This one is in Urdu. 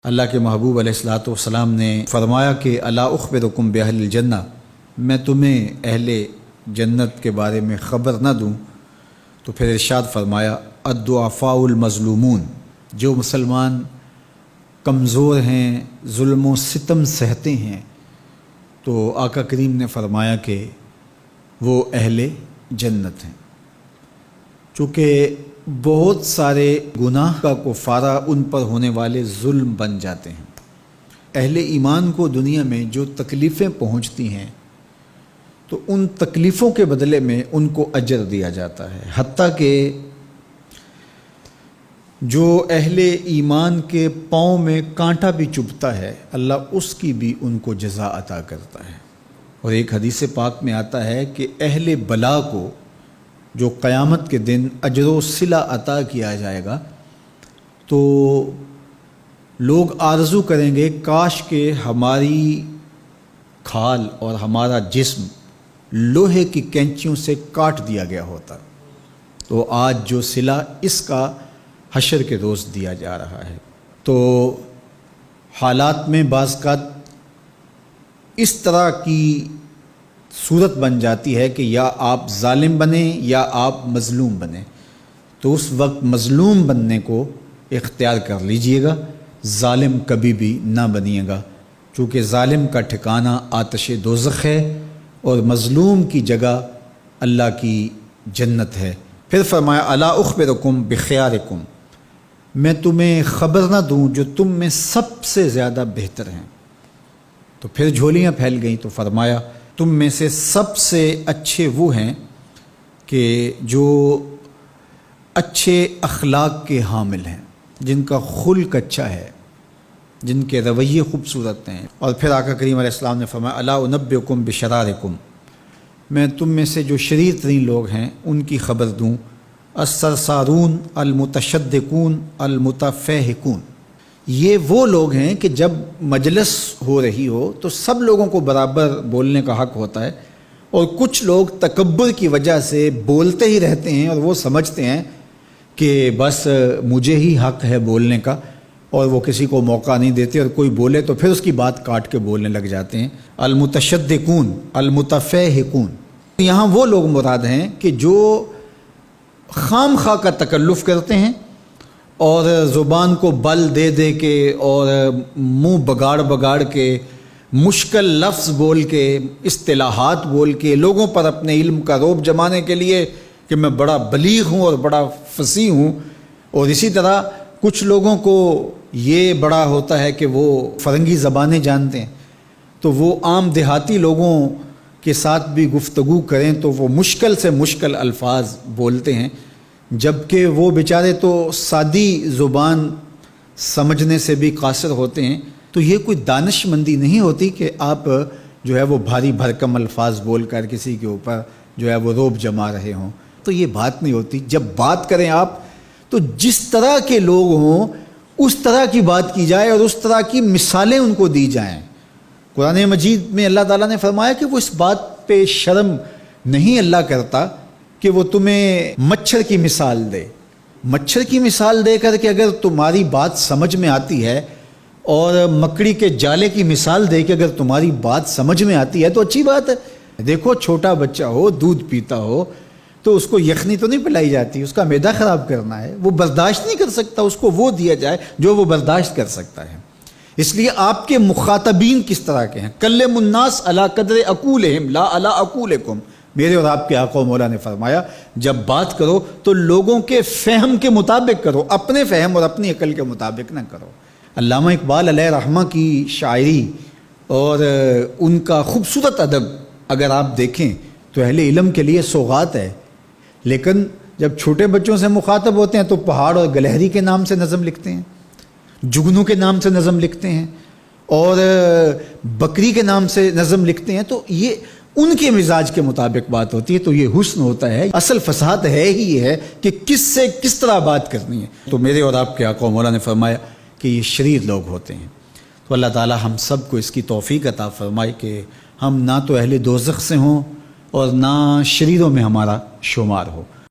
اللہ کے محبوب علیہ الصلاۃ والسلام نے فرمایا کہ الا اخبرکم باہل الجنہ، میں تمہیں اہل جنت کے بارے میں خبر نہ دوں؟ تو پھر ارشاد فرمایا الضعفاء المظلومون، جو مسلمان کمزور ہیں، ظلم و ستم سہتے ہیں، تو آقا کریم نے فرمایا کہ وہ اہل جنت ہیں۔ چونکہ بہت سارے گناہ کا کفارہ ان پر ہونے والے ظلم بن جاتے ہیں۔ اہل ایمان کو دنیا میں جو تکلیفیں پہنچتی ہیں تو ان تکلیفوں کے بدلے میں ان کو اجر دیا جاتا ہے، حتیٰ کہ جو اہل ایمان کے پاؤں میں کانٹا بھی چبھتا ہے اللہ اس کی بھی ان کو جزا عطا کرتا ہے۔ اور ایک حدیث پاک میں آتا ہے کہ اہل بلا کو جو قیامت کے دن اجر و صلہ عطا کیا جائے گا تو لوگ آرزو کریں گے کاش کہ ہماری کھال اور ہمارا جسم لوہے کی کینچیوں سے کاٹ دیا گیا ہوتا، تو آج جو صلہ اس کا حشر کے روز دیا جا رہا ہے۔ تو حالات میں بعض اوقات اس طرح کی صورت بن جاتی ہے کہ یا آپ ظالم بنیں یا آپ مظلوم بنیں، تو اس وقت مظلوم بننے کو اختیار کر لیجئے گا، ظالم کبھی بھی نہ بنیے گا، چونکہ ظالم کا ٹھکانہ آتش دوزخ ہے اور مظلوم کی جگہ اللہ کی جنت ہے۔ پھر فرمایا الا اخبرکم بخیارکم، میں تمہیں خبر نہ دوں جو تم میں سب سے زیادہ بہتر ہیں؟ تو پھر جھولیاں پھیل گئیں، تو فرمایا تم میں سے سب سے اچھے وہ ہیں کہ جو اچھے اخلاق کے حامل ہیں، جن کا خلق اچھا ہے، جن کے رویے خوبصورت ہیں۔ اور پھر آقا کریم علیہ السلام نے فرمایا الا انبئکم بشرارکم، میں تم میں سے جو شریر ترین لوگ ہیں ان کی خبر دوں، السرسارون المتشدقون المتفہقون، یہ وہ لوگ ہیں کہ جب مجلس ہو رہی ہو تو سب لوگوں کو برابر بولنے کا حق ہوتا ہے، اور کچھ لوگ تکبر کی وجہ سے بولتے ہی رہتے ہیں اور وہ سمجھتے ہیں کہ بس مجھے ہی حق ہے بولنے کا، اور وہ کسی کو موقع نہیں دیتے، اور کوئی بولے تو پھر اس کی بات کاٹ کے بولنے لگ جاتے ہیں۔ المتشدقون المتفہقون، یہاں وہ لوگ مراد ہیں کہ جو خام خواہ کا تکلف کرتے ہیں اور زبان کو بل دے دے کے اور منہ بگاڑ کے مشکل لفظ بول کے اصطلاحات بول کے لوگوں پر اپنے علم کا رعب جمانے کے لیے کہ میں بڑا بلیغ ہوں اور بڑا فصیح ہوں، اور اسی طرح کچھ لوگوں کو یہ بڑا ہوتا ہے کہ وہ فرنگی زبانیں جانتے ہیں، تو وہ عام دیہاتی لوگوں کے ساتھ بھی گفتگو کریں تو وہ مشکل سے مشکل الفاظ بولتے ہیں، جبکہ وہ بیچارے تو سادی زبان سمجھنے سے بھی قاصر ہوتے ہیں۔ تو یہ کوئی دانش مندی نہیں ہوتی کہ آپ جو ہے وہ بھاری بھرکم الفاظ بول کر کسی کے اوپر جو ہے وہ رعب جما رہے ہوں، تو یہ بات نہیں ہوتی۔ جب بات کریں آپ تو جس طرح کے لوگ ہوں اس طرح کی بات کی جائے اور اس طرح کی مثالیں ان کو دی جائیں۔ قرآن مجید میں اللہ تعالیٰ نے فرمایا کہ وہ اس بات پہ شرم نہیں اللہ کرتا کہ وہ تمہیں مچھر کی مثال دے۔ مچھر کی مثال دے کر کہ اگر تمہاری بات سمجھ میں آتی ہے، اور مکڑی کے جالے کی مثال دے کہ اگر تمہاری بات سمجھ میں آتی ہے تو اچھی بات ہے۔ دیکھو چھوٹا بچہ ہو، دودھ پیتا ہو تو اس کو یخنی تو نہیں پلائی جاتی، اس کا معدہ خراب کرنا ہے، وہ برداشت نہیں کر سکتا، اس کو وہ دیا جائے جو وہ برداشت کر سکتا ہے۔ اس لیے آپ کے مخاطبین کس طرح کے ہیں؟ کلم الناس علی قدر عقولہم لا علی عقولکم، میرے اور آپ کے آقا و مولا نے فرمایا جب بات کرو تو لوگوں کے فہم کے مطابق کرو، اپنے فہم اور اپنی عقل کے مطابق نہ کرو۔ علامہ اقبال علیہ رحمہ کی شاعری اور ان کا خوبصورت ادب اگر آپ دیکھیں تو اہل علم کے لیے سوغات ہے، لیکن جب چھوٹے بچوں سے مخاطب ہوتے ہیں تو پہاڑ اور گلہری کے نام سے نظم لکھتے ہیں، جگنو کے نام سے نظم لکھتے ہیں، اور بکری کے نام سے نظم لکھتے ہیں، تو یہ ان کے مزاج کے مطابق بات ہوتی ہے۔ تو یہ حسن ہوتا ہے، اصل فصاحت ہے ہی یہ ہے کہ کس سے کس طرح بات کرنی ہے۔ تو میرے اور آپ کے آقا و مولا نے فرمایا کہ یہ شریر لوگ ہوتے ہیں۔ تو اللہ تعالی ہم سب کو اس کی توفیق عطا فرمائے کہ ہم نہ تو اہل دوزخ سے ہوں اور نہ شریروں میں ہمارا شمار ہو۔